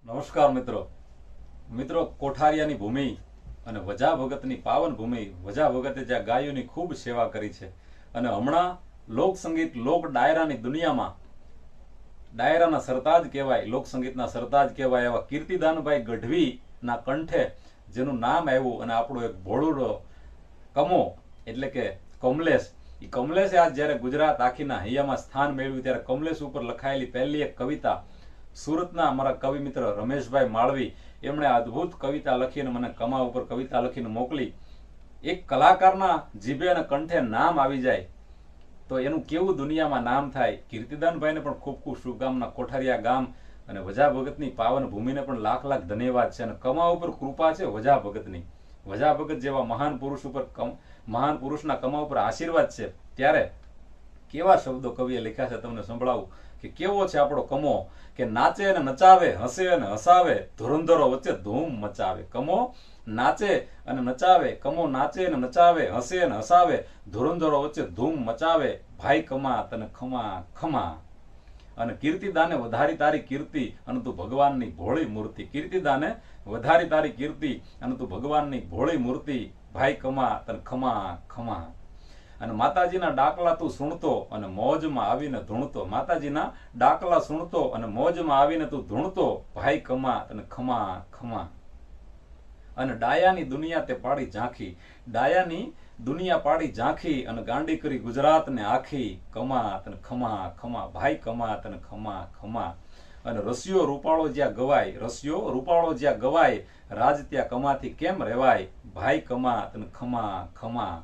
નમસ્કાર મિત્રો. મિત્રો, કોઠારિયાની ભૂમિ અને વજા ભગતની પાવન ભૂમિ. વજા ભગતે જ્યાં ગાયોની ખૂબ સેવા કરી છે અને હમણાં લોક સંગીત લોક ડાયરાની દુનિયામાં ડાયરાના સરતાજ કહેવાય, લોક સંગીતના સરતાજ કહેવાય એવા કીર્તિદાનભાઈ ગઢવીના કંઠે જેનું નામ આવ્યું અને આપણો એક ભોળુડો કમો એટલે કે કમલેશ, એ કમલેશે આજ જ્યારે ગુજરાત આખીના હૈયામાં સ્થાન મેળવ્યું ત્યારે કમલેશ ઉપર લખાયેલી પહેલી એક કવિતા સુરતના અમારા કવિ મિત્ર રમેશભાઈ માળવી એમણે અદ્ભુત કવિતા લખીને મને કમા ઉપર કવિતા લખીને મોકલી. એક કલાકારના જીભે અને કંઠે નામ આવી જાય તો એનું કેવું દુનિયામાં નામ થાય. કીર્તિદાનભાઈને પણ ખૂબ ખૂબ શુભકામના. કોઠારિયા ગામ અને વજા ભગતની પાવન ભૂમિને પણ લાખ લાખ ધન્યવાદ છે અને કમા ઉપર કૃપા છે વજા ભગતની. વજા ભગત જેવા મહાન પુરુષ ઉપર મહાન પુરુષના કમા ઉપર આશીર્વાદ છે. ત્યારે કેવા શબ્દો કવિએ લખ્યા છે તમને સંભળાવું કે કેવો છે આપણો કમો કે નાચે અને નચાવે, હસે અને હસાવે, ધુરંધરો વચ્ચે ધૂમ મચાવે. કમો નાચે અને નચાવે, કમો નાચે અને નચાવે, હસે અને હસાવે, ધુરંધરો વચ્ચે ધૂમ મચાવે. ભાઈ કમા તને ખમા ખમા. અને કીર્તિદાને વધારી તારી કીર્તિ અને તું ભગવાનની ભોળી મૂર્તિ. કીર્તિદાને વધારી તારી કીર્તિ અને તું ભગવાનની ભોળી મૂર્તિ. ભાઈ કમા તને ખમા ખમા. અને માતાજીના ડાકલા તું સુણતો અને મોજમાં આવીને ધૂણતો. માતાજીના ડાકલા સુણતો અને મોજમાં આવીને તું ધૂણતો. ભાઈ કમા તને ખમા ખમા. અને ડાયાની દુનિયા તે પાડી ઝાંખી. ડાયાની દુનિયા પાડી ઝાંખી અને ગાંડી કરી ગુજરાતને આખી. કમા તને ખમા ખમા. ભાઈ કમા તને ખમા ખમા. અને રસિયો રૂપાળો જ્યાં ગવાય, રસિયો રૂપાળો જ્યાં ગવાય, રાજ ત્યાં કમાથી કેમ રહેવાય. ભાઈ કમા તને ખમા ખમા.